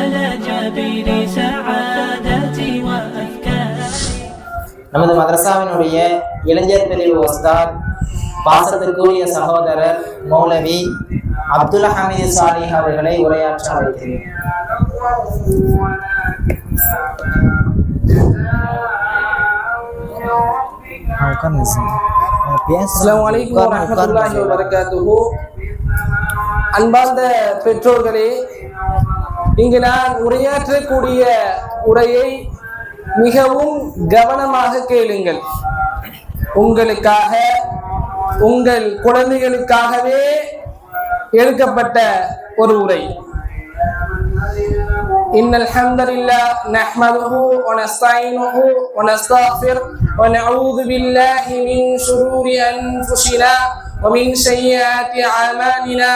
على جبين سعادتي وأفكاري. நமது மதரசாவினுடைய இளைஞர் பிரிவு உஸ்தாத் பாசத்திற்குரிய சகோதரர் மௌலவி அப்துல் ஹமீது சாலிஹ் அவர்களை உரையாற்ற அழைக்கிறேன். அஸ்ஸலாமு அலைக்கும் வரஹ்மத்துல்லாஹி வபரகாத்துஹு. அன்பார்ந்த பெற்றோர்களே, இங்கு நான் உரையாற்றக்கூடிய உரையை மிகவும் கவனமாக கேளுங்கள். உங்களுக்காக, உங்கள் குழந்தைகளுக்காகவே எடுக்கப்பட்ட ஒரு உரை. இன்னல் ஹம்தலில்லாஹ் நஹ்மதுஹு வ நஸ்தஈனுஹு வ நஸ்தக்ஃபிர் வ நஊது பில்லாஹி மின் ஷுரூரி அன்ஃபுஸினா வ மின் ஸய்யிஆத்தி அமாலினா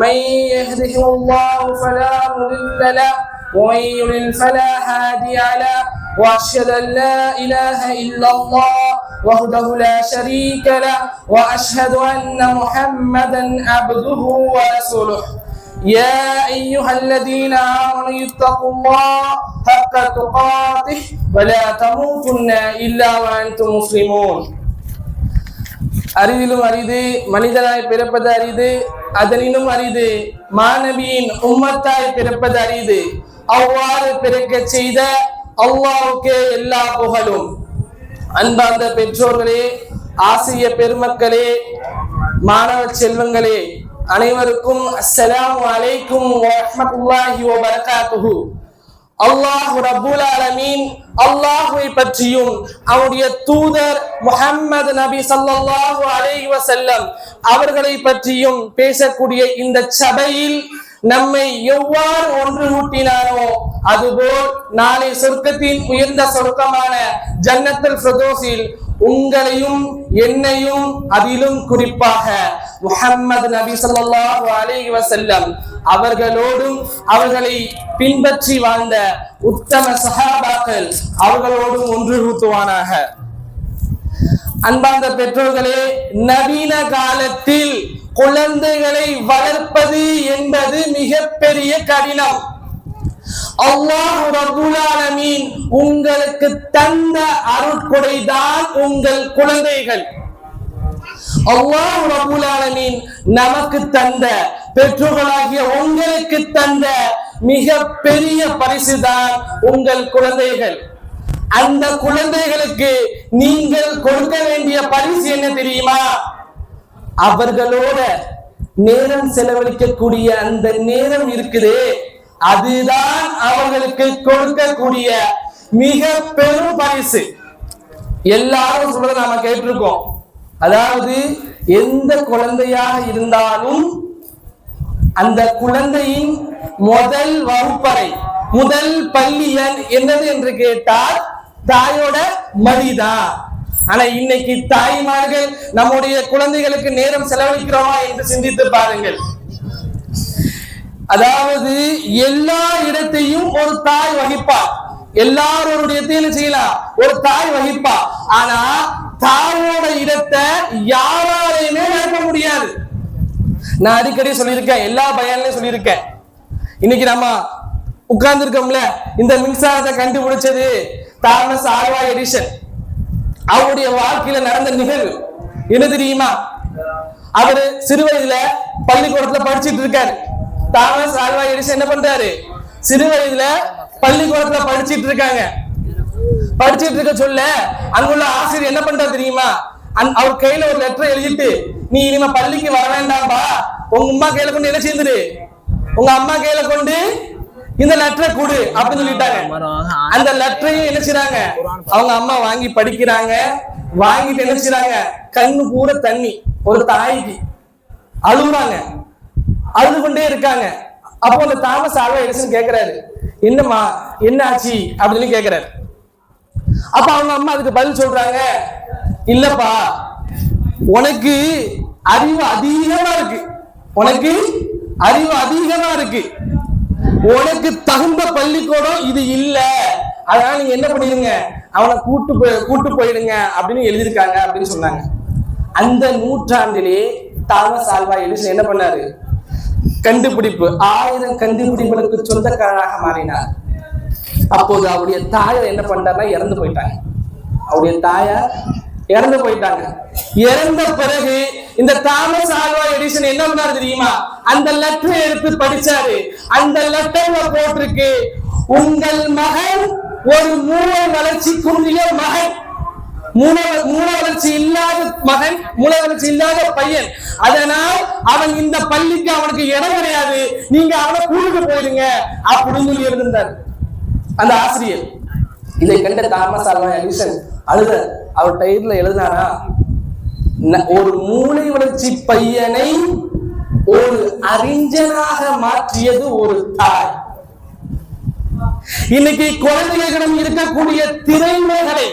மை யஹ்திஹில்லாஹு ஃபலா முதில்ல லஹு வ மை யுضلل ஃபலா ஹாதிய லஹு வ அஷ்ஹது அன் லா இலாஹ இல்லல்லாஹ் وحده لا شريك له وأشهد أن محمدا عبده ورسوله. يا أيها الذين آمنوا اتقوا الله حق تقاته ولا تموتن إلا وأنتم مسلمون. அரிதிலும் அரிது மனிதனாய் பிறப்பது அரிது, அதனினும் அரிது மாணவியின் உம்மத்தாய் பிறப்பது அரிது. அவ்வாறு பிறக்க செய்த அல்லாஹ்வுக்கே எல்லா புகழும். அன்பார்ந்த பெற்றோர்களே, ஆசிரிய பெருமக்களே, மாணவ செல்வங்களே, அனைவருக்கும் அஸ்ஸலாமு அலைக்கும் வரஹ்மத்துல்லாஹி வபரகாத்துஹு. அல்லாஹ் ரப்புல் ஆலமீன் அல்லாஹ்வை பற்றியும் அவருடைய தூதர் முஹம்மது நபி ஸல்லல்லாஹு அலைஹி வஸல்லம் அவர்களை பற்றியும் பேசக்கூடிய இந்த சபையில் நம்மை எவ்வாறு ஒன்று கூட்டினானோ அதுபோல் நாளை சொர்க்கத்தின் உயர்ந்த சொர்க்கமான ஜன்னத்துல் ஃபிர்தௌஸில் உங்களையும் என்னையும், அதிலும் குறிப்பாக முஹம்மது நபி ஸல்லல்லாஹு அலைஹி வஸல்லம் அவர்களோடும் அவர்களை பின்பற்றி வாழ்ந்த உத்தம சஹாபாக்கள் அவர்களோடும் ஒன்று கூட்டுவானாக. அன்பார்ந்த பெற்றோர்களே, நவீன காலத்தில் குழந்தைகளை வளர்ப்பது என்பது மிகப்பெரிய கடினம். அல்லாஹ் ரப்புல் ஆலமீன் உங்களுக்கு தந்த அருட்கொடைதான் உங்கள் குழந்தைகள். அல்லாஹ் ரப்புல் ஆலமீன் நமக்கு தந்த, பெற்றோர்களாகிய உங்களுக்கு தந்த மிக பெரிய பரிசுதான் உங்கள் குழந்தைகள். அந்த குழந்தைகளுக்கு நீங்கள் கொடுக்க வேண்டிய பரிசு என்ன தெரியுமா? அவர்களோட நேரம் செலவழிக்கக்கூடிய அந்த நேரம் இருக்குது, அதுதான் அவர்களுக்கு கொடுக்கக்கூடிய மிக பெரும் பரிசு. எல்லாரும் சொல்றதை நாம கேட்டிருக்கோம். அதாவது எந்த குழந்தையாக இருந்தாலும் அந்த குழந்தையின் முதல் வகுப்பறை, முதல் பள்ளி என்னது என்று கேட்டால் தாயோட மடிதான். ஆனா இன்னைக்கு தாய்மார்கள் நம்முடைய குழந்தைகளுக்கு நேரம் செலவழிக்கிறோமா என்று சிந்தித்து பாருங்கள். அதாவது எல்லா இடத்தையும் ஒரு தாய் வகிப்பார், எல்லாருடைய இடத்தையும் செய்யலாம், ஒரு தாய் வகிப்பா. ஆனா தாயோட இடத்தை யாராலையுமே நிரப்ப முடியாது. நான் அடிக்கடி சொல்லியிருக்கேன், எல்லா பயான்லயும் சொல்லியிருக்கேன். இன்னைக்கு நம்ம உட்கார்ந்து இருக்கோம்ல, இந்த மின்சாரத்தை கண்டுபிடிச்சது தாமஸ் ஆல்வா எடிசன். அவருடைய வாழ்க்கையில நடந்த நிகழ்வு என்ன தெரியுமா? அவரு சிறு வயதுல பள்ளிக்கூடத்துல படிச்சுட்டு இருக்காரு. தாமஸ் ஆல்வா எடிசன் என்ன பண்றாரு? சிறு வயதுல பள்ளிக்கூடத்துல படிச்சுட்டு இருக்காங்க. படிச்சுட்டு இருக்க சொல்ல அங்குள்ள ஆசிரியர் என்ன பண்றாரு தெரியுமா? அவர் கையில ஒரு லெட்டர் எழுதிட்டு, நீ இனிமே பள்ளிக்கு வர வேண்டாம்பா, உங்க அம்மா கையில கொண்டு என்ன செய்யுது, உங்க அம்மா கையில கொண்டு இந்த லெட்டரை கொடு அப்படின்னு சொல்லிட்டாங்க. அந்த லெட்டரையும் என்ன செய்றாங்க, அவங்க அம்மா வாங்கி படிக்கிறாங்க. வாங்கிட்டு என்ன செய்றாங்க, கண்ணு பூரா தண்ணி. ஒரு தாய்க்கு அழுகுறாங்க, அழுது கொண்டே இருக்காங்க. அப்போ அந்த தாமஸ் ஆல்வா எடிசன் கேட்கிறாரு, என்னம்மா என்ன ஆச்சு அப்படின்னு கேட்கிறாரு. அப்ப அவங்க அம்மா அதுக்கு பதில் சொல்றாங்க, இல்லப்பா, உனக்கு அறிவு அதிகமா இருக்கு, உனக்கு அறிவு அதிகமா இருக்கு, உனக்கு தகுந்த பள்ளிக்கூடம் இது இல்ல, அதனால நீங்க என்ன பண்ணிடுங்க, அவனை கூட்டு போயிடுங்க அப்படின்னு எழுதியிருக்காங்க அப்படின்னு சொன்னாங்க. அந்த நூற்றாண்டிலே தாமஸ் ஆல்வா எடிசன் என்ன பண்ணாரு, கண்டுபிடிப்பு, 1000 கண்டுபிடிப்புகளுக்கு சொந்தக்காரராக மாறினார். அப்போது அவருடைய தாயார் என்ன பண்றாருன்னா இறந்து போயிட்டாங்க. அவருடைய தாயார் இறந்து போயிட்டாங்க. இறந்த பிறகு இந்த தாமஸ் ஆல்வா எடிசன் என்ன பண்ணாரு தெரியுமா? அந்த லெட்டரை எடுத்து படிச்சாரு. அந்த லெட்டர்ல போட்டிருக்கு, உங்கள் மகன் ஒரு மூளை வளர்ச்சி குன்றிய மகன், மூளை வளர்ச்சி இல்லாத மகன், மூளை வளர்ச்சி இல்லாத பையன். அதனால் அவன் இந்த பள்ளிக்கு அவனுக்கு இடம் கிடையாது, நீங்க அவனை கூட்டிட்டு போயிருங்க அப்படின்னு சொல்லி இருந்தார் அந்த ஆசிரியர். இதை கண்ட தாமஸ் ஆல்வா எடிசன் அழுத. அவர் டைர்ல எழுதினாரா, ஒரு மூளை வளர்ச்சி பையனை ஒரு அறிஞனாக மாற்றியது ஒரு தாய். இன்னைக்கு குழந்தைகளிடம் இருக்கக்கூடிய திறமைகளை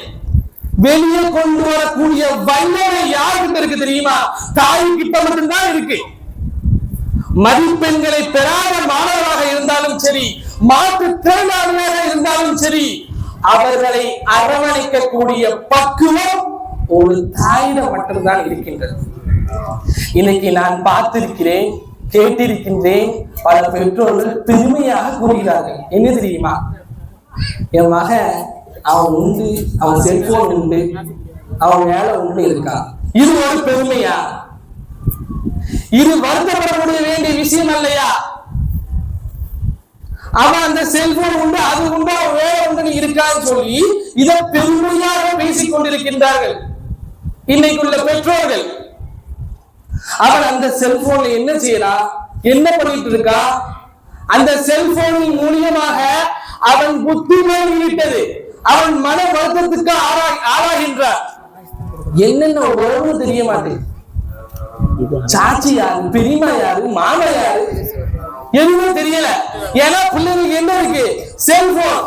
வெளியே கொண்டு வரக்கூடிய வல்லமை யாருக்கிட்ட இருக்கு தெரியுமா? தாய் கிட்ட மட்டும்தான் இருக்கு. மதிப்பெண்களை பெறாத மாணவராக இருந்தாலும் சரி, மாற்றுத்திறனாளியாக இருந்தாலும் சரி, அவர்களை அரவணைக்கக்கூடிய பக்குவம் ஒரு தாயிடம் மட்டும்தான் இருக்கின்றது. இன்னைக்கு நான் பார்த்திருக்கிறேன், கேட்டிருக்கின்றேன், பல பெற்றோர்கள் பெருமையாக கூறுகிறார்கள். என்ன தெரியுமா? என் மகன் அவன் உண்டு, அவன் செல்போன் உண்டு, அவன் வேலை உண்டு இருக்கான். இது ஒரு பெருமையா? இது வருத்தப்பட வேண்டிய விஷயம் இல்லையா? அவன் அந்த செல்போன் உண்டு, அது உண்டு, அவன் வேலை உண்டு இருக்கான்னு சொல்லி இதை பெருமையாக பேசிக் கொண்டிருக்கின்றார்கள் இன்னைக்குள்ள பெற்றோர்கள். அவன் அந்த செல்போன்ல என்ன செய்யறான், என்ன பண்ணிட்டு இருக்கா? அந்த செல்போனின் மூலியமாக அவன் புத்தி விட்டது, அவன் மன வருத்தத்துக்கு ஆளாகின்றான். என்னென்ன உறவு தெரிய மாட்டேன். சாட்சி யாரு, பெரியமா யாரு, மாமா யாரு, எதுவுமே தெரியல. ஏன்னா பிள்ளைங்களுக்கு என்ன இருக்கு? செல்போன்.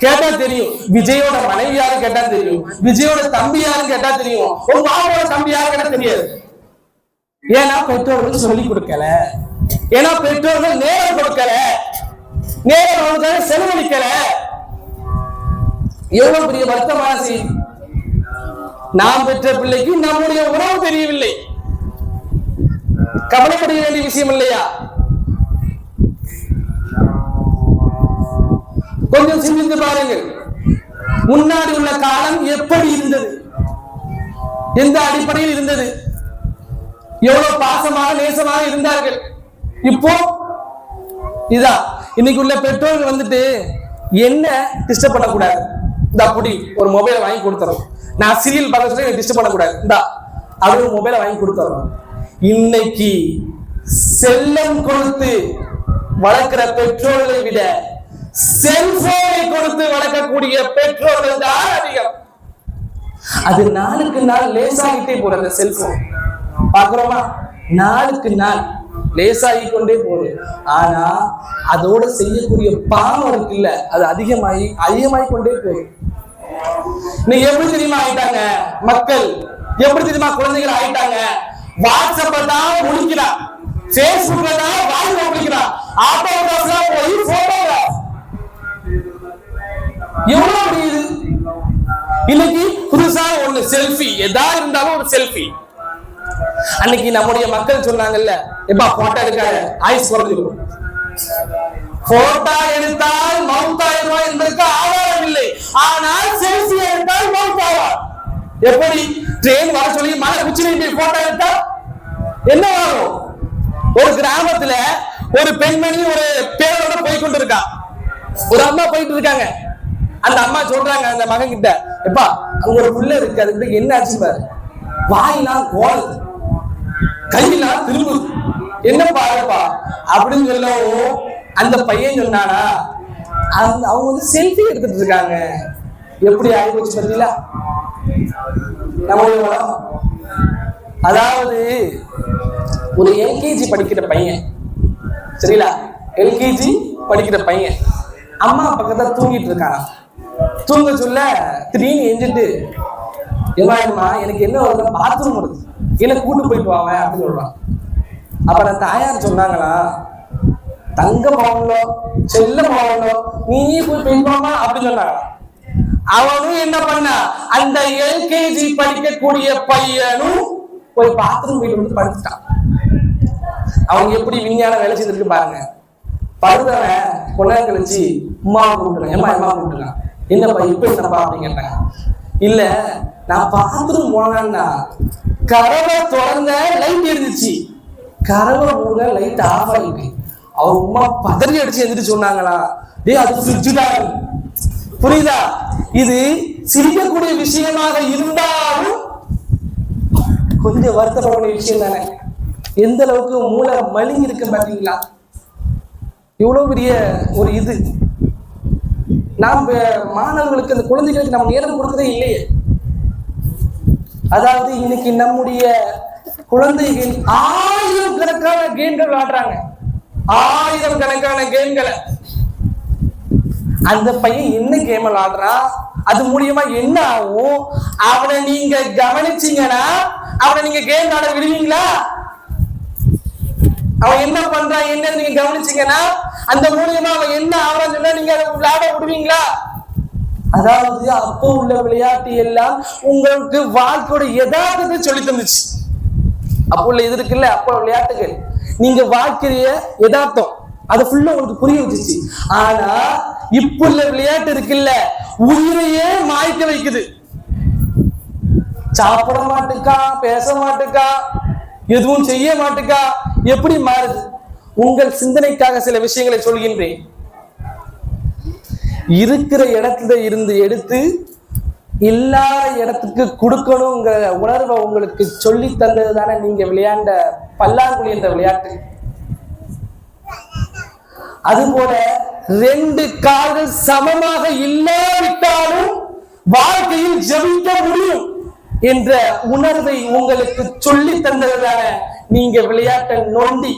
கேட்டா தெரியும், விஜயோட மனைவி யாரு கேட்டா தெரியும், விஜயோட தம்பி யாருன்னு கேட்டா தெரியும், உங்க மாமாவோட தம்பி யாரு கேட்டா தெரியாது. ஏன்னா பெற்றோர்கள் சொல்லி கொடுக்கல, ஏன்னா பெற்றோர்கள் நேரம் கொடுக்கல, நேரம் அவங்களுக்காக செலவழிக்கல. எவ்வளவு பெரிய வருத்தமான செய்தி. நாம் பெற்ற பிள்ளைக்கு நம்முடைய உறவு தெரியவில்லை. கவலைப்பட வேண்டிய விஷயம் இல்லையா? கொஞ்சம் சிந்தித்து பாருங்கள். முன்னாடி உள்ள காலம் எப்படி இருந்தது, எந்த அடிப்படையில் இருந்தது, எவ்வளவு பாசமாக நேசமாக இருந்தார்கள். இப்போ இதான் இன்னைக்கு உள்ள பெற்றோர்கள் வந்துட்டு என்ன டிஸ்டர்ப் பண்ணக்கூடாது, இந்த அப்படி ஒரு மொபைலை வாங்கி கொடுத்துறோம், நான் சீரியல் பார்க்க சொல்லி டிஸ்டர்ப் பண்ணக்கூடாது, இந்தா அது மொபைலை வாங்கி கொடுத்துறோம். இன்னைக்கு செல்லம் கொடுத்து வளர்க்கிற பெற்றோர்களை விட செல்போனை கொடுத்து வளர்க்கக்கூடிய பெற்றோர்கள் தான் அதிகம். அது நாளுக்கு நாள் லேசாகிட்டே போற அந்த செல்போன் பாக்குறோமா, நாளுக்கு நாள் லேசாகி கொண்டே போகுது. ஆனா அதோட செய்யக்கூடிய பாவம் இருக்குல்ல, அது அதிகமாகி கொண்டே போகுது. நீங்க எப்படி தெரியுமா ஆயிட்டாங்க மக்கள், எப்படி தெரியுமா குழந்தைகள் ஆயிட்டாங்க? வாட்ஸ்அப்ப தான் முடிக்கிறான், பேஸ்புக்ல தான் வாழ்க்கை முடிக்கிறான், ஆட்டோகிராஃப்ல போய் போட்டோகிராஃப் எவ்வளவு முடியுது. இன்னைக்கு புதுசா ஒண்ணு செல்ஃபி, எதா இருந்தாலும் ஒரு செல்ஃபி. அன்னைக்கு நம்முடைய மக்கள் சொன்னாங்கல்ல, எப்பா போட்டோ எடுக்காத ஆயுஸ் குறைஞ்சிருக்கும், போட்டோ எடுத்தால் மவுத்தாயிரம் என்பதற்கு ஆதாரம் இல்லை, ஆனால் செல்ஃபி எடுத்தால் மவுத்தாவார். எப்படி? ட்ரெயின் வர சொல்லி மலை உச்சினை போட்டோ எடுத்தா என்ன ஆகும்? ஒரு கிராமத்துல ஒரு பெண்மணி ஒரு பேரோட போய் கொண்டு இருக்கா, ஒரு அம்மா போயிட்டு இருக்காங்க. அந்த அம்மா சொல்றாங்க அந்த மகன் கிட்ட, எப்பா அங்க ஒரு புள்ள இருக்கு, அதுக்கு என்ன ஆச்சு பாரு, வாயிலாம் கோலுது, கையெல்லாம் திரும்புது, என்ன பாருப்பா அப்படின்னு சொல்லவும் அந்த பையன் சொன்னானா, அவங்க வந்து செல்ஃபி எடுத்துட்டு இருக்காங்க. எப்படி ஆகிப்போச்சு பார்த்தீங்களா நம்மளுடைய உலகம்? அதாவது ஒரு எல்கேஜி படிக்கிற பையன், சரிங்களா, எல்கேஜி படிக்கிற பையன் அம்மா பக்கத்துல தூங்கிட்டு இருக்காங்க. தூங்க சொல்ல திடீர்னு எஞ்சிட்டு, எம்மா எனக்கு என்ன வருது, பாத்ரூம் வருது, என்ன கூட்டு போயிட்டு வாங்க அப்படின்னு சொல்றான். அப்புறம் தாயார் சொன்னாங்களா, தங்க போகணும் செல்ல போகணும், நீயே போய் போயிட்டு அப்படின்னு சொன்னாங்க. அவனும் என்ன பண்ணா, அந்த எல்கேஜி படிக்கக்கூடிய பையனும் போய் பாத்ரூம் போயிட்டு வந்து படுத்துட்டான். அவங்க எப்படி விஞ்ஞான வேலை செய்திருக்கு பாருங்க. படுத்தவன் கொஞ்ச நேரம் கழிச்சு அம்மா கூப்பிட்டுருக்கேன், அம்மா கூப்பிட்டுருக்கான், என்னப்பா இப்ப என்னப்பா அப்படின்னு கேட்டாங்க. இல்ல நான் பாத்ரூம் போனேன்னா கதவை திறந்த லைட் எரிஞ்சிச்சு, கதவை மூட லைட் ஆஃப் ஆகிட்டு அவங்க அம்மா பதறி அடிச்சு எந்திரிச்சு சொன்னாங்களா, டேய் அது ஃப்ரிட்ஜ் தான். புரியுதா? இது சிரிக்கக்கூடிய விஷயமாக இருந்தாலும் கொஞ்சம் வருத்தப்படக்கூடிய விஷயம் தானே. எந்த அளவுக்கு மூளை மலிங்கி இருக்கு பாத்தீங்களா? இவ்வளவு பெரிய ஒரு இது நாம் மாணவர்களுக்கு அந்த குழந்தைகளுக்கு நம்ம நேரம் கொடுக்கறதே இல்லையே. அதாவது இன்னைக்கு நம்முடைய குழந்தைகள் 1000 கணக்கான கேம்கள் விளையாடுறாங்க, 1000 கணக்கான கேம்களை. அந்த பையன் என்ன கேம் விளையாடுறான், அது மூலியமா என்ன ஆகும், அவனை நீங்க கவனிச்சீங்கன்னா அவனை நீங்க கேம் விளையாட விடுவீங்களா? அவன் என்ன பண்றான் என்ன நீங்க கவனிச்சீங்கன்னா அந்த மூலியமா அவன் என்ன ஆகிறான்னு சொன்னா நீங்க அதை விளையாட விடுவீங்களா? அதாவது அப்போ உள்ள விளையாட்டு எல்லாம் உங்களுக்கு வாழ்க்கையோட யதார்த்தத்தை சொல்லி தந்துச்சு. அப்போ உள்ள இது இருக்குல்ல, அப்போ விளையாட்டுகள் நீங்க வாழ்க்கைய யதார்த்தம் அதை ஃபுல்லா உங்களுக்கு புரிய வச்சுச்சு. ஆனா இப்ப உள்ள விளையாட்டு இருக்குல்ல, உயிரையே மாய்க்க வைக்குது. சாப்பிட மாட்டுக்கா, பேச மாட்டுக்கா, எதுவும் செய்ய மாட்டுக்கா, எப்படி மாறுது? உங்கள் சிந்தனைக்காக சில விஷயங்களை சொல்கின்றேன். இருக்கிற இடத்துல இருந்து எடுத்து இல்லாத இடத்துக்கு கொடுக்கணுங்கிற உணர்வை உங்களுக்கு சொல்லி தந்தது தானே நீங்க விளையாண்ட பல்லாங்குழி என்ற விளையாட்டு. அதுபோல 2 கால்கள் சமமாக இல்லாவிட்டாலும் வாழ்க்கையில் ஜெயிக்க முடியும் என்ற உணர்வை உங்களுக்கு சொல்லி தந்ததுதான நீங்க விளையாட்ட நோண்டி.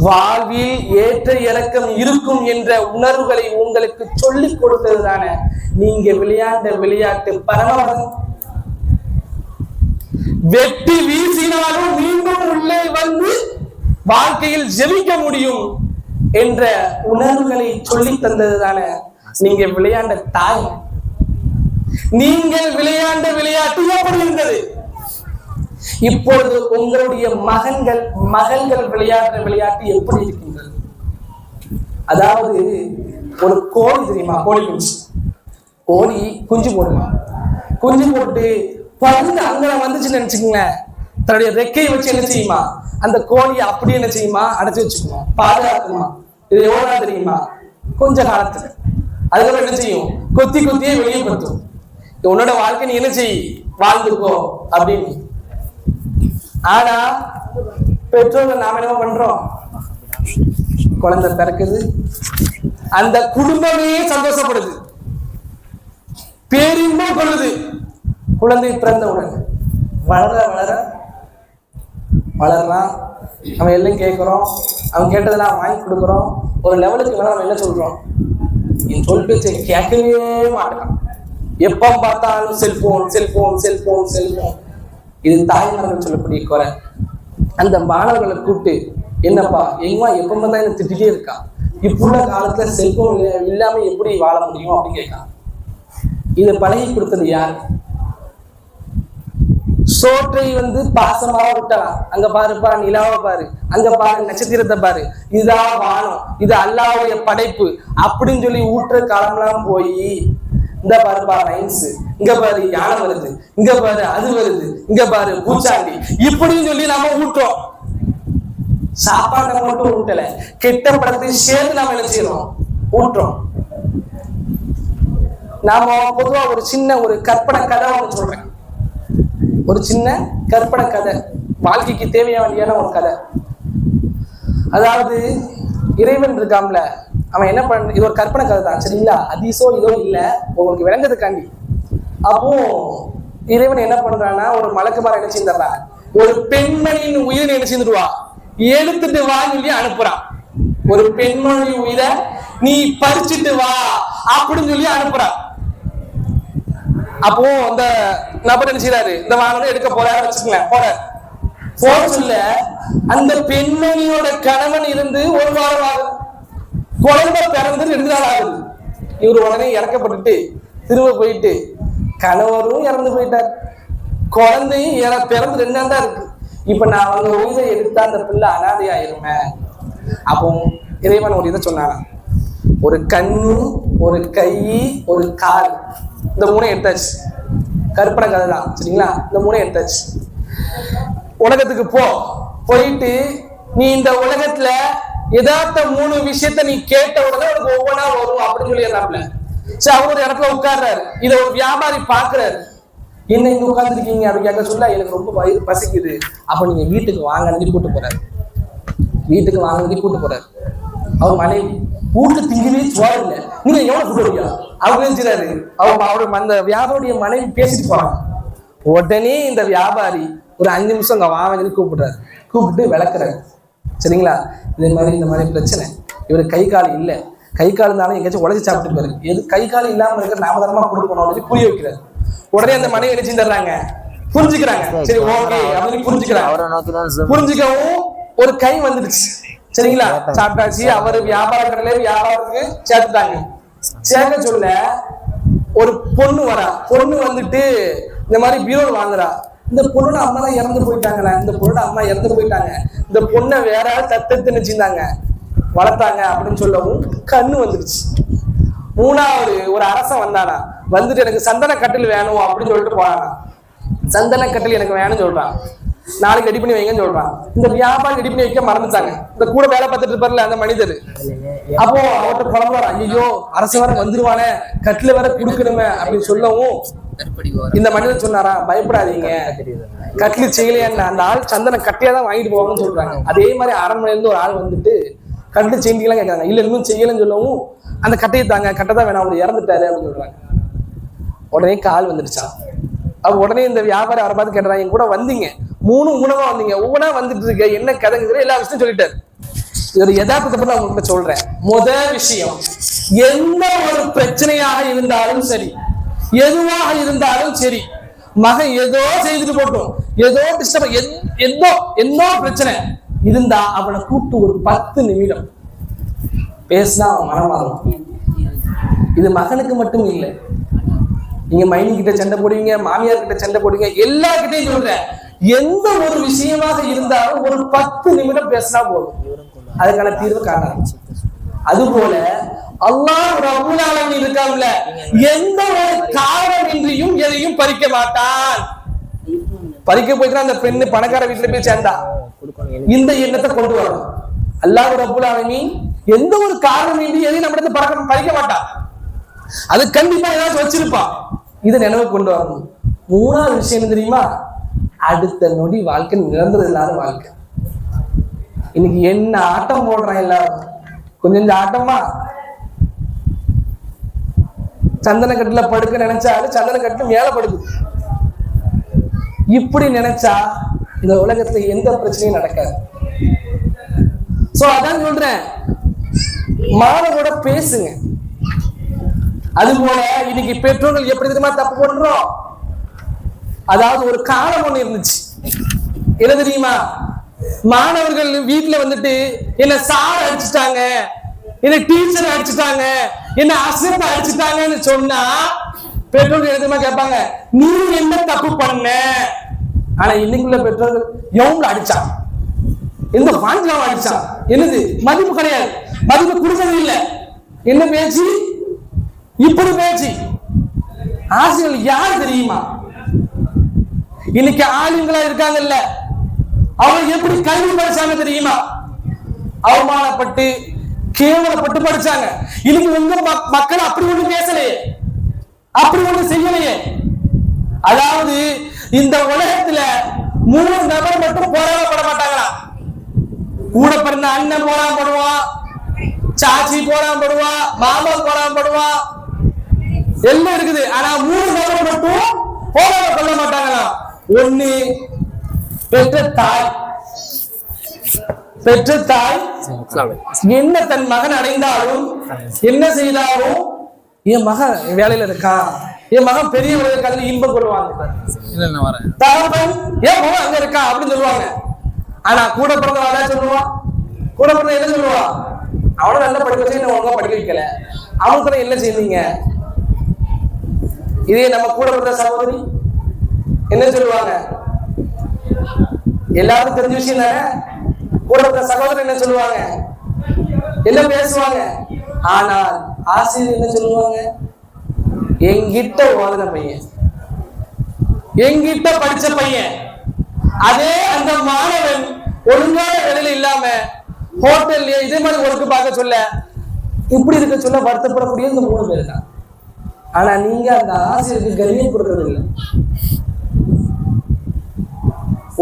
வாழ்வில் ஏற்ற இறக்கம் இருக்கும் என்ற உணர்வுகளை உங்களுக்கு சொல்லிக் கொடுத்ததுதான நீங்க விளையாண்ட விளையாட்டு பரமபதம். வெட்டி வீசினாலும் மீண்டும் உள்ளே வந்து வாழ்க்கையில் ஜெயிக்க முடியும் என்ற உணர்வுகளை சொல்லி தந்ததுதான நீங்க விளையாண்ட தாய். நீங்கள் விளையாண்ட விளையாட்டு எப்படி இருந்தது? இப்பொழுது உங்களுடைய மகள்கள் விளையாடுற விளையாட்டு எப்படி இருக்கின்றது? அதாவது ஒரு கோழி தெரியுமா, கோழி குஞ்சு, கோழி குஞ்சு போடுமா, குஞ்சு போட்டு பருந்து அங்கன வந்துச்சுன்னு நினைச்சுக்கங்களேன், தன்னுடைய ரெக்கையை வச்சு என்ன செய்யுமா, அந்த கோழியை அப்படி என்ன செய்யுமா, அடைச்சு வச்சுக்குமா, பாதுகாக்குமா. இது எவ்வளவு நாள் தெரியுமா? கொஞ்ச காலத்துல. அதுக்கப்புறம் என்ன செய்யும், கொத்தி கொத்தியே வெளியே படுத்தும். உன்னோட வாழ்க்கை நீ என்ன செய், வாழ்ந்துக்கோ அப்படின்னு. ஆனா பெற்றோர்கள் நாம என்ன பண்றோம், குழந்தை பிறக்குது, அந்த குடும்பமே சந்தோஷப்படுது, பேரின்பம் கொள்ளுது. குழந்தை பிறந்தவுடன் வளர்றான், அவன் எல்லாம் கேட்கிறோம், அவன் கேட்டதெல்லாம் வாங்கி கொடுக்குறோம். ஒரு லெவலுக்கு மேல நம்ம என்ன சொல்றோம், என் சொல் பேச்சை கேட்கவே மாட்டான். எப்ப பார்த்தாலும் செல்போன் செல்போன் செல்போன் செல்போன். இது தாய்மார்கள் சொல்லக்கூடிய குறை. அந்த மாணவர்களை கூப்பிட்டு, என்னப்பா எங்கம்மா எப்ப பார்த்தா என்ன திட்டிகிட்டே இருக்கான், இப்புள்ள காலத்துல செல்போன் இல்லாம எப்படி வாழ முடியும் அப்படின்னு கேட்கான். இதை பழகி கொடுத்தது யார்? சோற்றை பாசமாக விட்டலாம், அங்க பாருப்பா நிலாவை பாரு, அங்க பாரு நட்சத்திரத்தை பாரு, இதுதான் வானம், இது அல்லாஹ்வுடைய படைப்பு அப்படின்னு சொல்லி ஊற்ற காலம்லாம் போய், இந்த பாருப்பா ரைன்ஸ், இங்க பாரு யானை வருது, இங்க பாரு அது வருது, இங்க பாரு பூச்சாண்டி, இப்படின்னு சொல்லி நாம ஊட்டுறோம். சாப்பாட்டை மட்டும் ஊட்டல, கெட்ட படத்தை சேர்த்து நாம என்ன செய்யறோம், ஊட்டுறோம். நாம பொதுவா ஒரு சின்ன ஒரு கற்பனை கதை ஒன்று சொல்றேன், ஒரு சின்ன கற்பனை கதை, வாழ்க்கைக்கு தேவையான ஒரு கதை. அதாவது இறைவன் இருக்காம்ல, அவன் என்ன பண்ண, இது ஒரு கற்பனை கதை தான் சரிங்களா, அதிசோ இதோ இல்ல, உங்களுக்கு விளங்குறதுக்காண்டி. அப்போ இறைவன் என்ன பண்றான்னா, ஒரு மலக்குமார என்ன செஞ்சிடறான், ஒரு பெண்மணியின் உயிரை என்ன செஞ்சிடுவா, எடுத்துட்டு வான்னு சொல்லி அனுப்புறான். ஒரு பெண்மணி உயிரை நீ பறிச்சுட்டு வா அப்படின்னு சொல்லி அனுப்புறான். அப்போ அந்த நபர் என்ன செய்யறாரு, இந்த வாகனம் எடுக்க போறாரு வச்சுக்கோங்களேன், போற சொல்ல அந்த பெண்மணியோட கணவன் இருந்து 1 வாரம் ஆகுது, குழந்தை பிறந்து 2 நாள் ஆகுது. இவரு உடனே இறக்கப்பட்டுட்டு திரும்ப போயிட்டு, கணவரும் இறந்து போயிட்டார், குழந்தையும் பிறந்து 2 நாள் தான் இருக்கு. இப்ப நான் அவங்க உயிரை எடுத்தா அந்த பிள்ளை அனாதையாயிருமே. அப்போ இறைவன் ஒரு இதை சொன்னாங்க, ஒரு கண்ணு, ஒரு கை, ஒரு கால், இந்த மூணு எடுத்தாச்சு. கற்பனை கதை தான் சரிங்களா. இந்த மூணு எடுத்தாச்சு. உலகத்துக்கு போயிட்டு நீ இந்த உலகத்துல எதார்த்த 3 விஷயத்த நீ கேட்ட உடனே உனக்கு ஒவ்வொன்றா வரும் அப்படின்னு சொல்லிடுறாப்ல. சரி, அவர் ஒரு இடத்துல உட்கார்றாரு. இதை ஒரு வியாபாரி பாக்குறாரு. என்ன இங்க உட்கார்ந்துருக்கீங்க அப்படின்னு கேட்க சொல்ல, எனக்கு ரொம்ப வயிறு பசிக்குது. அப்ப நீங்க வீட்டுக்கு வாங்கி கூட்டு போறாரு. வீட்டுக்கு வாங்கி கூட்டு போறாரு. அவர் மனைவி வீட்டு திங்கவே சோறு இல்லை, நீங்க எவ்வளவு கூட்டு வரீங்க அவர் நினைச்சாரு. அவருடைய அந்த வியாபாரியுடைய மனைவி பேசிட்டு போறாங்க. உடனே இந்த வியாபாரி ஒரு 5 நிமிஷம் அங்க வாங்கி கூப்பிடுறாரு. கூப்பிட்டு விளக்குறாரு. சரிங்களா, இதே மாதிரி இந்த மாதிரி பிரச்சனை, இவரு கை கால் இல்லை, கை கால் இருந்தாலும் எங்கேயாச்சும் உழைச்சி சாப்பிட்டு பாரு, எது கை கால் இல்லாம இருக்க நாமதரமா கொடுக்கணும் அப்படின்னு புரிய வைக்கிறாரு. உடனே அந்த மனைவி என்ன செஞ்சிடறாங்க, புரிஞ்சுக்கிறாங்க. சரி ஓகே அப்படின்னு புரிஞ்சுக்கிறாங்க. புரிஞ்சுக்கவும் ஒரு கை வந்துடுச்சு. சரிங்களா, சாப்பிட்டாச்சு. அவரு வியாபார கடையில வியாபாரத்துக்கு சேர்த்துட்டாங்க. சேர்க்க சொல்ல ஒரு பொண்ணு வரா. பொண்ணு வந்துட்டு இந்த மாதிரி பீரோல் வாங்குறா. இந்த பொண்ணோட அம்மா தான் இறந்து போயிட்டாங்களே, இந்த பொண்ணோட அம்மா இறந்து போயிட்டாங்க, இந்த பொண்ணை வேற ஆள் தத்தெடுத்து நினைச்சிருந்தாங்க, வளர்த்தாங்க அப்படின்னு சொல்லவும் கண்ணு வந்துருச்சு. 3வது ஒரு அரசன் வந்தானா. வந்துட்டு எனக்கு சந்தன கட்டில் வேணும் அப்படின்னு சொல்லிட்டு போறானா. சந்தன கட்டில் எனக்கு வேணும்னு சொல்றான். நாளைக்கு ரெடி பண்ணி வைங்கன்னு சொல்றான். இந்த வியாபாரம் ரெடி பண்ணி வைக்க மறந்துட்டாங்க. இந்த கூட வேலை பார்த்துட்டு இருப்பார்ல அந்த மனிதர். அப்போ அவர்கிட்ட புலம்புறாரு, ஐயோ அரசு வேற வந்துருவானே, கட்டில வேற கொடுக்கணுமே அப்படின்னு சொல்லவும் இந்த மனிதர் சொன்னாரா, பயப்படாதீங்க, கட்டில் செய்யலையான்னு அந்த ஆள் சந்தன கட்டியா தான் வாங்கிட்டு போவாங்கன்னு சொல்றாங்க. அதே மாதிரி அரண்மனையில இருந்து ஒரு ஆள் வந்துட்டு கட்டில் செஞ்சீங்களாம் கேட்கறாங்க. இல்ல இன்னும் செய்யலன்னு சொல்லவும் அந்த கட்டையை தாங்க, கட்டை தான் வேணாம், அவர் இறந்துட்டாரு அப்படின்னு சொல்றாங்க. உடனே கால் வந்துடுச்சா. அவர் உடனே இந்த வியாபாரி அவரை பார்த்து கேட்டாங்க, என் கூட வந்தீங்க, 3 உணவா வந்தீங்க, ஒவ்வொன்றா வந்துட்டு இருக்க, என்ன கதைங்கிற எல்லா விஷயம் சொல்லிட்டாரு. இது ஒரு யதார்த்தத்தை பத்தி நான் உங்களுக்கு சொல்றேன். முதல் விஷயம், எந்த ஒரு பிரச்சனையாக இருந்தாலும் சரி, எதுவாக இருந்தாலும் சரி, மகன் ஏதோ செய்துட்டு போட்டோம், ஏதோ டிஸ்டர்ப், எந்தோ பிரச்சனை இருந்தா அவனை கூப்பிட்டு ஒரு 10 நிமிடம் பேசினா அவன் மனமாறும். இது மகனுக்கு மட்டும் இல்லை, நீங்க மைனி கிட்ட சண்டை போடுவீங்க, மாமியார் கிட்ட சண்டை போடுவீங்க, எல்லார்கிட்டையும் சொல்றேன், எந்த ஒரு விஷயமாக இருந்தாலும் ஒரு 10 நிமிடம் பேசினா போதும், அதுக்கான தீர்வு காணலாம். அதுபோல அல்லாஹ் ரப்பல் ஆலமீன் இருக்காங்கல்ல, எந்த ஒரு காரணமின்றியும் எதையும் பறிக்க மாட்டான். பறிக்க போயிட்டு அந்த பெண்ணு பணக்கார வீட்டுல போய் சேர்ந்தா, இந்த எண்ணத்தை கொண்டு வரணும். அல்லாஹ் ரப்பல் ஆலமீன் எந்த ஒரு காரணமின்றி எதையும் நம்ம இடத்துல பறிக்க மாட்டான். அது கண்டிப்பா ஏதாச்சும் வச்சிருப்பான். இதை நினைவு கொண்டு வரணும். 3வது விஷயம் தெரியுமா, அடுத்த நொடி வாழ்க்கை நிரந்தரம் இல்லாத வாழ்க்கை. இன்னைக்கு என்ன ஆட்டம் போடுறான் எல்லாரும், கொஞ்சம் ஆட்டமா சந்தன கட்டுல படுக்க நினைச்சாலும் சந்தன கட்டுல மேல படுக்குது. இப்படி நினைச்சா இந்த உலகத்துல எந்த பிரச்சனையும் நடக்காது. சோ அதான் சொல்றேன், மாணவரோட பேசுங்க. அதுபோல இன்னைக்கு பெற்றோர்கள் எப்படி தெரியுமா தப்பு பண்றோம். அதாவது ஒரு காலம் ஒண்ணு இருந்துச்சு, என்ன தெரியுமா, மாணவர்கள் வீட்டுல வந்துட்டு என்ன சார் அடிச்சுட்டாங்க, என்ன டீச்சர் அடிச்சுட்டாங்க, என்ன ஆசிரியர் அடிச்சுட்டாங்கன்னு சொன்னா பெற்றோர்கள் எதுமா கேட்பாங்க, நீ என்ன தப்பு பண்ண. ஆனா இன்னைக்குள்ள பெற்றோர்கள் எவ்வளவு அடிச்சான், எந்த பாஞ்சாவும் அடிச்சான், என்னது மதிப்பு கிடையாது, மதிப்பு கொடுக்கறது இல்லை, என்ன பேச்சு இப்படி பேச்சு. ஆசிரியர்கள் யார் தெரியுமா, இன்னைக்கு ஆளுங்களா இருக்காங்கல்ல, அவங்க எப்படி கல்வி படிச்சாங்க தெரியுமா, அவமானப்பட்டு கேவலப்பட்டு படிச்சாங்க. இன்னைக்கு உங்க மக்கள் அப்படி ஒண்ணு பேசலையே, அப்படி ஒண்ணு செய்யலையே. அதாவது இந்த உலகத்துல 3 நபர் மட்டும் போராடப்பட மாட்டாங்களா, கூட பிறந்த அண்ணன் போராடப்படுவான், சாச்சி போராடப்படுவான், மாமா போராடப்படுவான், எல்லாம் இருக்குது. ஆனா 3 நபர் மட்டும் போராட கொள்ள மாட்டாங்களா. ஒண்ணு பெற்ற தாய். பெற்ற தாய் என்ன தன் மகன் அடைந்தாலும் என்ன செய்தாலும், என் மகன் வேலையில இருக்கான், என் மகன் பெரிய கல்வி இன்பம் கொள்வாங்க. தகப்பன் ஏன் மகன் அங்க இருக்கா அப்படின்னு சொல்லுவாங்க. ஆனா கூட பிறந்த சொல்லுவான், கூட பிறந்த என்ன சொல்லுவான், அவனை நல்லா படிக்க வச்சு ஒழுங்கா படிக்க வைக்கல, அவனுக்கு என்ன செய்வீங்க. இதே நம்ம கூட பிறந்த சகோதரி என்ன சொல்லுவாங்க, எல்லாருக்கும் தெரிஞ்ச விஷயம் தானே. கூட இருக்கிற சகோதரர் என்ன சொல்லுவாங்க, எல்லாம் பேசுவாங்க. ஆனால் ஆசிரியர் என்ன சொல்லுவாங்க, எங்கிட்ட ஓதுன பையன், எங்கிட்ட படிச்ச பையன். அதே அந்த மாணவன் ஒழுங்கான வேலையில இல்லாம ஹோட்டல்ல இதே மாதிரி ஒர்க்கு பார்க்க சொல்ல, இப்படி இருக்க சொல்ல வருத்தப்படக்கூடிய இந்த 3 பேர் தான். ஆனா நீங்க அந்த ஆசிரியருக்கு கண்ணியம் கொடுக்கறது இல்லை.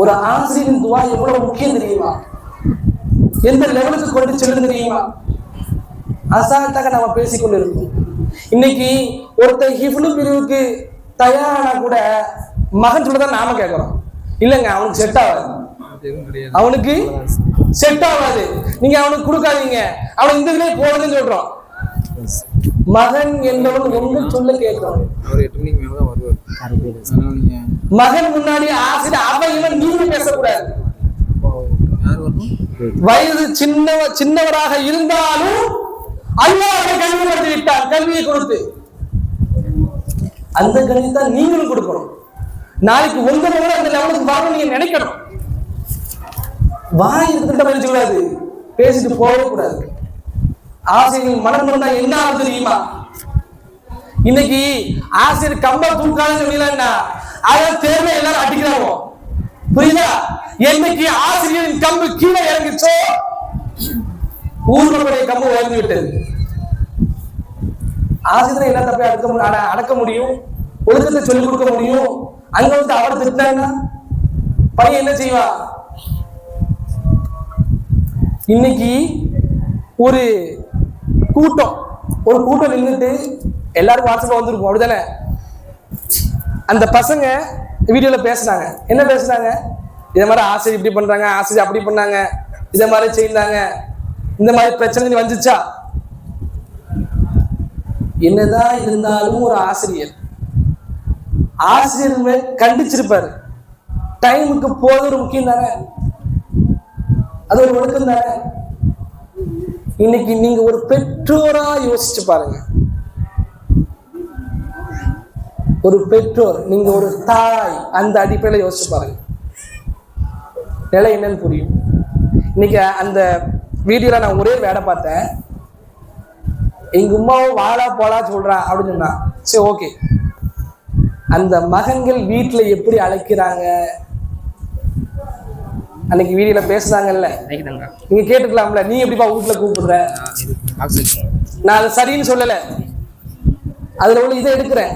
ஒரு ஆசிரியரின் துவா எவ்வளவு முக்கியம் தெரியுமா, எந்த லெவலுக்கு கொண்டு செல்லும் தெரியுமா. அசால்ட்டாக நம்ம பேசிக்கொண்டு இருக்கோம். இன்னைக்கு ஒருத்தர் ஹிஃப்லு பிரிவுக்கு தயாரானா கூட மகன் சொல்லதான் நாம கேட்கிறோம். இல்லைங்க, அவனுக்கு செட் ஆகாது, அவனுக்கு செட் ஆகாது, நீங்க அவனுக்கு கொடுக்காதீங்க, அவனுக்கு இந்த இதுலயே போடுதுன்னு சொல்றோம். மகன் என்பவன் ஒன்று சொல்ல கேட்கிறோம். மகன் முன்னாடி ஆசிரியர் அவையிலும் நீங்க பேசக்கூடாது. வயது சின்னவராக இருந்தாலும் அல்லாஹ் அவரை கல்விப்படுத்தி விட்டார். கல்வியை கொடுத்து அந்த கல்வி தான் நீங்களும் கொடுக்கணும். நாளைக்கு உங்க மூலம் அந்த லெவலுக்கு வரணும் நீங்க நினைக்கணும். வாய் இருக்கிட்ட பேசக்கூடாது, பேசிட்டு போகவே கூடாது. ஆசிரியர் மனம் இருந்தா என்ன ஆகுது தெரியுமா. இன்னைக்கு ஆசிரியர் கம்ப தூக்கான்னு சொன்னீங்கன்னா அதான் தேர்வை எல்லாரும் அடிக்கிறாங்க. புரியுதா? என்னைக்கு ஆசிரியரின் கம்பு கீழே இறங்கிச்சோ ஊர்களுடைய கம்பு உயர்ந்து விட்டது. ஆசிரியரை எல்லா தப்பையும் அடக்க முடியும், ஒழுக்கத்தை சொல்லிக் கொடுக்க முடியும். அங்க வந்து அவரை திட்டாங்கன்னா பையன் என்ன செய்வான்? இன்னைக்கு ஒரு கூட்டம் நின்றுட்டு எல்லாருக்கும் வாட்ஸ்அப்ல வந்துருக்கும், அப்படிதானே? அந்த பசங்க வீடியோல பேசுனாங்க. என்ன பேசுனாங்க? இதை மாதிரி ஆசிரியர் இப்படி பண்றாங்க, ஆசிரியர் அப்படி பண்ணாங்க, இதை மாதிரி செய்தாங்க, இந்த மாதிரி பிரச்சனை வந்துச்சா. என்னதான் இருந்தாலும் ஒரு ஆசிரியர் கண்டிச்சிருப்பாரு. டைமுக்கு போது ஒரு முக்கியம் தானே, அது ஒரு ஒழுக்கம் தானே. இன்னைக்கு நீங்க ஒரு பெற்றோரா யோசிச்சு பாருங்க. ஒரு பெற்றோர், நீங்க ஒரு தாய், அந்த அடிப்படையில யோசிச்சு பாருங்க, நிலை என்னன்னு புரியும். இன்னைக்கு அந்த வீடியோல நான் ஒரே வேலை பார்த்தேன். எங்க உமாவும் வாழா போலா சொல்றான் அப்படின்னு சொன்னா, சரி ஓகே. அந்த மகன்கள் வீட்டுல எப்படி அழைக்கிறாங்க அன்னைக்கு வீடியோல பேசுறாங்கல்ல, நீங்க கேட்டுக்கலாம்ல, நீ எப்படிப்பா வீட்டுல கூப்பிடுற? நான் அது சரின்னு சொல்லல, அதுல உள்ள இதை எடுக்கிறேன்,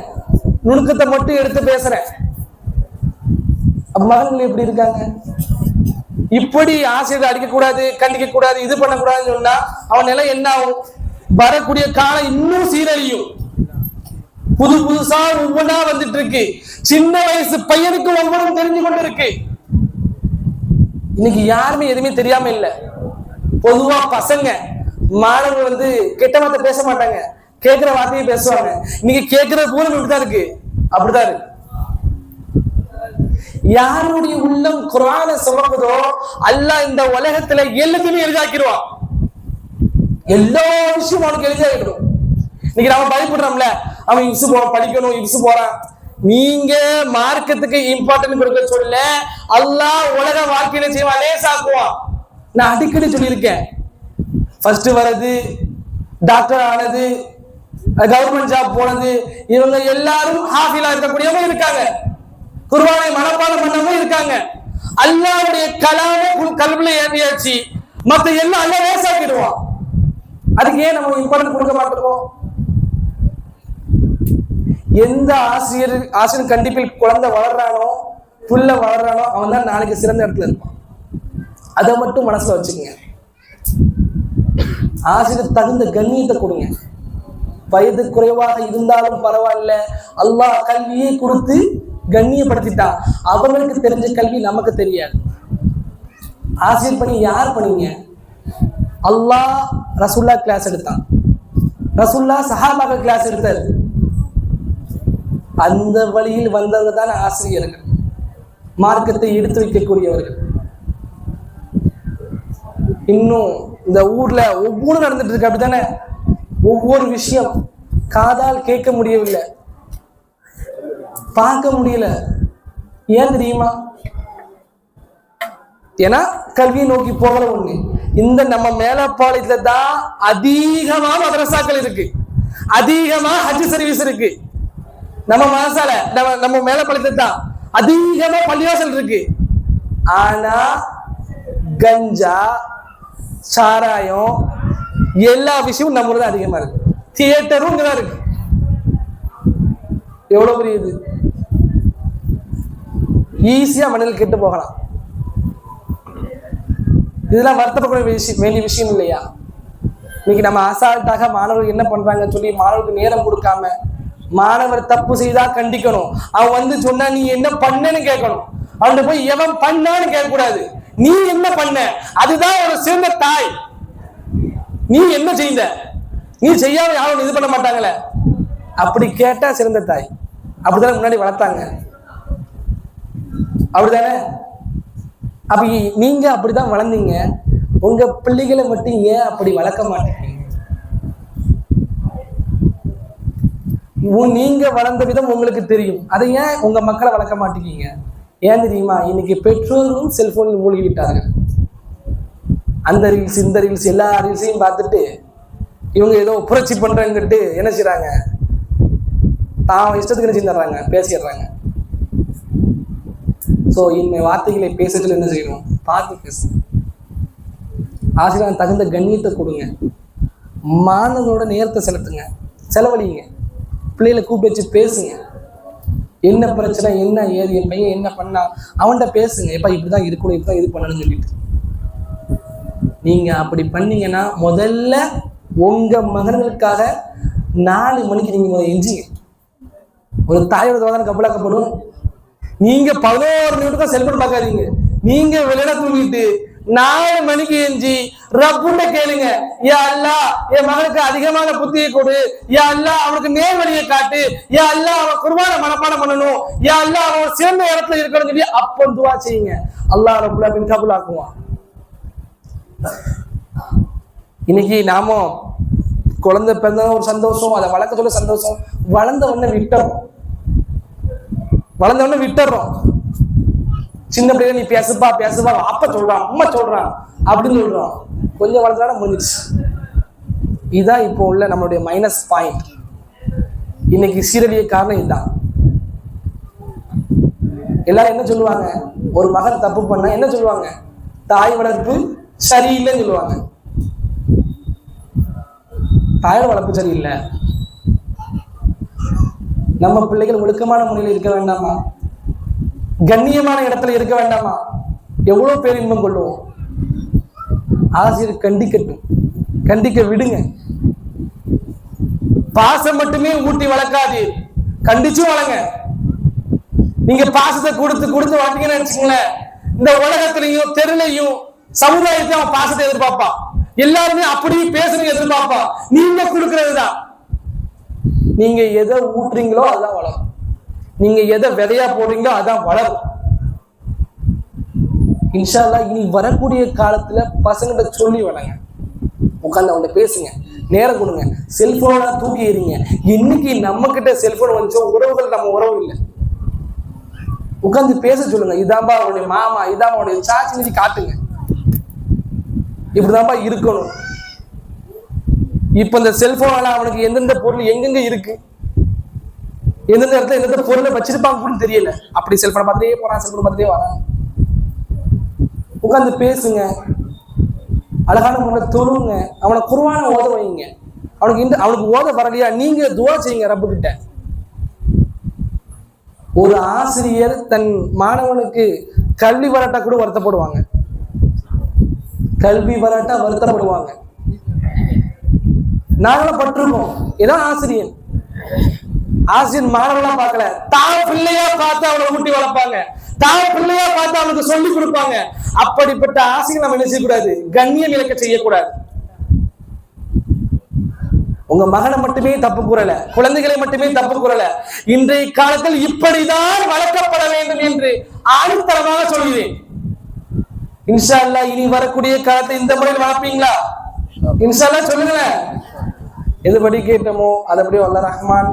நுணுக்கத்தை மட்டும் எடுத்து பேசுறேன். மகன்கள் எப்படி இருக்காங்க? இப்படி ஆசிரியர் அடிக்க கூடாது, கண்டிக்க கூடாது, இது பண்ணக்கூடாதுன்னு சொன்னா அவன் நிலை என்ன ஆகும்? வரக்கூடிய காலம் இன்னும் சீரழியும். புதுசா ஒவ்வொன்றா வந்துட்டு இருக்கு. சின்ன வயசு பையனுக்கு ஒவ்வொன்றும் தெரிஞ்சு கொண்டு இருக்கு. இன்னைக்கு யாருமே எதுவுமே தெரியாம இல்ல. பொதுவா பசங்க மாணவர்கள் வந்து கெட்ட வார்த்தை பேச மாட்டாங்க, கேட்கிற வார்த்தையை பேசுவாங்க. இன்னைக்கு கேட்கிற பூரம் இப்படிதான் இருக்கு, அப்படிதான் இருக்கு. யாருடைய உள்ளம் குர்ஆனை சுமக்குதோ அல்லாஹ் இந்த உலகத்துல எல்லாத்தையுமே எளிதாக்கிடுவான். எல்லா விஷயமும் அவனுக்கு எளிதாகிடும். இன்னைக்கு நாம பயப்படுறோம்ல, அவன் இப்சு படிக்கணும், இப்சு போறான். நீங்க மார்க்கத்துக்கு இம்பார்ட்டன்ட் கொடுக்க சொல்ல அல்லாஹ் உலக வாழ்க்கையில செய்வான், லேசாக்குவான். நான் அடிக்கடி சொல்லியிருக்கேன், ஃபர்ஸ்ட் வர்றது, டாக்டர் ஆனது, கவர்மெண்ட் ஜாப் போனது, இவங்க எல்லாரும் ஹாஃபிலா இருக்கக்கூடியவங்க இருக்காங்க, குர்ஆனை மனப்பாடம் பண்ணவங்க இருக்காங்க. அல்லாஹ்வுடைய கலாமை கல்வில ஏறியாச்சு, மத்த எல்லாம் அல்லாஹ் லேசாக்கிடுவான். அதுக்கு ஏன் நம்ம இம்பார்ட்டன்ட் கொடுக்க மாட்டோம்? எந்த ஆசிரியர் கண்டிப்பில் குழந்தை வளர்றானோ, புள்ள வளர்றானோ, அவன் தான் நாளைக்கு சிறந்த இடத்துல இருப்பான். அதை மட்டும் மனசுல வச்சுக்கோங்க. ஆசிரியர் தகுந்த கண்ணியத்தை கொடுங்க. வயது குறைவாக இருந்தாலும் பரவாயில்ல, அல்லாஹ் கல்வியை கொடுத்து கண்ணியப்படுத்திட்டான். அவங்களுக்கு தெரிஞ்ச கல்வி நமக்கு தெரியாது. ஆசிரியர் பணி யார் பண்ணீங்க? அல்லாஹ் ரசூல்லா கிளாஸ் எடுத்தான், ரசூல்லா சஹாபாக்கள் கிளாஸ் எடுத்தார். அந்த வழியில் வந்தவங்க தான் ஆசிரியர்கள், மார்க்கத்தை எடுத்து வைக்கக்கூடியவர்கள். இன்னும் இந்த ஊர்ல ஒவ்வொரு நடந்துட்டு இருக்கு, அப்படித்தானே? ஒவ்வொரு விஷயம் காதால் கேட்க முடியவில்லை, பார்க்க முடியல. ஏன் தெரியுமா? ஏன்னா கல்வியை நோக்கி போகிற ஒண்ணு. இந்த நம்ம மேலப்பாளையத்துல தான் அதிகமா மதரசாக்கள் இருக்கு, அதிகமா ஹஜ் சர்வீஸ் இருக்கு. நம்ம மனசால நம்ம மேலப்பாளையத்துல தான் அதிகமா பள்ளிவாசல் இருக்கு. ஆனா கஞ்சா, சாராயம், எல்லா விஷயமும் நம்ம தான் அதிகமா இருக்கு. தியேட்டரும் இங்கதான் இருக்கு. எவ்வளவு பெரிய இது! ஈஸியா மனிதர்கள் கெட்டு போகலாம். இதெல்லாம் வருத்தப்பட வேண்டிய விஷயம் இல்லையா? இன்னைக்கு நம்ம அசால்ட்டாக மாணவர்கள் என்ன பண்றாங்கன்னு சொல்லி மாணவர்களுக்கு நேரம் கொடுக்காம, மாணவர் தப்பு செய்தா கண்டிக்கணும். அவன் வந்து சொன்னா நீ என்ன பண்ணன்னு கேட்கணும். அவன் போய் எவன் பண்ணான்னு கேட்க கூடாது. நீ என்ன பண்ண, அதுதான் ஒரு சிறந்த தாய். நீ என்ன செய்த, நீ செய்யாம யாரும் இது பண்ண மாட்டாங்களே, அப்படி கேட்டா சிறந்த தாய். அப்படித்தானே முன்னாடி வளர்த்தாங்க, அப்படித்தானே? அப்ப நீங்க அப்படிதான் வளர்ந்தீங்க. உங்க பிள்ளைகளை மட்டும் ஏன் அப்படி வளர்க்க மாட்டீங்க? நீங்க வளர்ந்த விதம் உங்களுக்கு தெரியும், அதை ஏன் உங்க மக்களை வளர்க்க மாட்டேங்க? ஏன் தெரியுமா? இன்னைக்கு பெற்றோரும் செல்போனில் மூழ்கி விட்டார்கள். அந்த ரீல்ஸ் இந்த ரீல்ஸ் எல்லா ரீல்ஸையும் பார்த்துட்டு இவங்க ஏதோ புரட்சி பண்றேங்கிட்டு என்ன செய்யறாங்க, தான் இஷ்டத்துக்கு என்ன செஞ்சிடறாங்க, பேசிடுறாங்க. ஸோ இனிமே வார்த்தைகளை பேசுறதுல என்ன செய்யணும், பார்த்து பேசு. ஆசிரியர் தகுந்த கண்ணியத்தை கொடுங்க, மாணவர்களோட நேரத்தை செலுத்துங்க, செலவழிங்க, பிள்ளைகளை கூப்பிட்டு வச்சு பேசுங்க. என்ன பிரச்சனை, என்ன ஏது, என் பையன் என்ன பண்ணா அவன்கிட்ட பேசுங்க. எப்பா இப்படிதான் இருக்கணும், இப்படிதான் இது பண்ணணும்னு சொல்லிட்டு நீங்க அப்படி பண்ணீங்கன்னா முதல்ல உங்க மகன்களுக்காக 4 மணிக்கு நீங்க முதல்ல எஞ்சிங்க. ஒரு தாயோட தோதான கப்பலாக்கப்படும். நீங்க 11 நிமிடம் செல்போன் பார்க்காதீங்க. நீங்க வெளியில தூங்கிட்டு 4 மணிக்கு எஞ்சி ரப்புண்ட கேளுங்க, யா அல்லாஹ் என் மகனுக்கு அதிகமான புத்தியை கொடு, யா அல்லாஹ் அவனுக்கு நேர்வழியை காட்டு, யா அல்லாஹ் அவன் குர்பான மனப்பாடம் பண்ணணும், யா அல்லாஹ் அவன் சிறந்த இடத்துல இருக்கணும்னு சொல்லி அப்போ துவா செய்யுங்க. அல்லாஹ் ரப்புல் ஆலமீன் கபூல் ஆக்குவான். இன்னைக்கு நாம குழந்தை பிறந்த ஒரு சந்தோஷம், அதை வளர்க்க சொல்ல சந்தோஷம், வளர்ந்த உடனே விட்டுறோம். சின்ன பிள்ளைங்க நீ பேசுப்பா பேசுப்பா, அப்ப சொல்றான் அம்மா சொல்றான் அப்படின்னு சொல்றான். கொஞ்சம் வளர்ந்தா முடிஞ்சிச்சு. இதுதான் இப்போ உள்ள நம்மளுடைய மைனஸ் பாயிண்ட். இன்னைக்கு சீரழிய காரணம் இதுதான். எல்லாரும் என்ன சொல்லுவாங்க, ஒரு மகன் தப்பு பண்ணா என்ன சொல்லுவாங்க, தாய் வளர்ப்பு சரியில்லைன்னு சொல்லுவாங்க. தாயோட வளர்ப்பு சரியில்லை. நம்ம பிள்ளைகள் ஒழுக்கமான முறையில் இருக்க வேண்டாமா, கண்ணியமான இடத்துல இருக்க வேண்டாமா? எவ்வளவு பேர் இன்பம் கொள்ளுவோம். ஆசிரியர் கண்டிக்கட்டும், கண்டிக்க விடுங்க. பாசம் மட்டுமே ஊட்டி வளர்க்காது, கண்டிச்சும் வளங்க. நீங்க பாசத்தை கொடுத்து வளர்த்தீங்கன்னு நினைச்சுங்களேன், இந்த உலகத்திலையும் தெருலையும் சமுதாயத்தையும் அவன் பாசத்தை எதிர்பார்ப்பான். எல்லாருமே அப்படியே பேசுறீங்க எதிர்பார்ப்பா. நீங்க கொடுக்கறது தான். நீங்க எதை ஊட்டுறீங்களோ அதான் வளரும். நீங்க எதை விதையா போடுறீங்களோ அதான் வளரும். இன்ஷா அல்லாஹ் இனி வரக்கூடிய காலத்துல பசங்கிட்ட சொல்லி வளங்க, உட்காந்து அவங்க பேசுங்க, நேரம் கொடுங்க. செல்போனா தூக்கி எறிங்க. இன்னைக்கு நம்ம கிட்ட செல்போன் வந்துச்சோ, உறவுகள் நம்ம உறவு இல்லை. உட்காந்து பேச சொல்லுங்க. இதான்பா அவனுடைய மாமா, இதான் அவனுடைய சாச்சி காட்டுங்க. இப்படிதான்பா இருக்கணும். இப்ப இந்த செல்போனால அவனுக்கு எந்தெந்த பொருள் எங்கெங்க இருக்கு, எந்தெந்த இடத்துல எந்தெந்த பொருளை வச்சிருப்பாங்கன்னு தெரியல. அப்படி செல்போனை பார்த்துட்டே போறான், செல்போனை பார்த்துட்டே வரான். உட்காந்து பேசுங்க, அழகான முறையில் தொழுங்க, அவனை குர்ஆனை ஓத வைங்க. அவனுக்கு ஓத வரலையா, நீங்க துஆ செய்யுங்க ரப்பு கிட்ட. ஒரு ஆசிரியர் தன் மாணவனுக்கு கல்வி வராட்டா கூட வருத்தப்படுவாங்க, கல்வி வராட்டா வருத்தப்படுவாங்க. நாங்களும் பட்டிருக்கோம். ஏதாவது ஆசிரியர் மாணவனா பார்க்கல, தான் பிள்ளையா பார்த்து அவனை ஊட்டி வளர்ப்பாங்க, தான் பிள்ளையா பார்த்து அவனுக்கு சொல்லி கொடுப்பாங்க. அப்படிப்பட்ட ஆசிரியர் நம்ம என்ன செய்யக்கூடாது, கண்ணியம் இழக்க செய்யக்கூடாது. உங்க மகனை மட்டுமே தப்பு கூறல, குழந்தைகளை மட்டுமே தப்பு கூறல, இன்றைய காலத்தில் இப்படிதான் வளர்க்கப்பட வேண்டும் என்று ஆணித்தரமாக சொல்கிறேன். இன்ஷா அல்லாஹ் இனி வரக்கூடிய காலத்தை இந்த முறையில் வளர்ப்பீங்களா? இன்ஷா அல்லாஹ் சொல்லுங்களேன். எதுபடி கேட்டோமோ அதபடி அல்லாஹ் ரஹ்மான்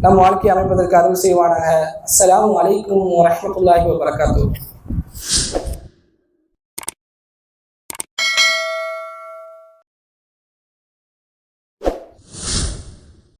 நம் வாழ்க்கையை அமைப்பதற்கு அருள் செய்வானாக. அஸ்ஸலாமு அலைக்கும் வரஹ்மத்துல்லாஹி வபரகாத்துஹு.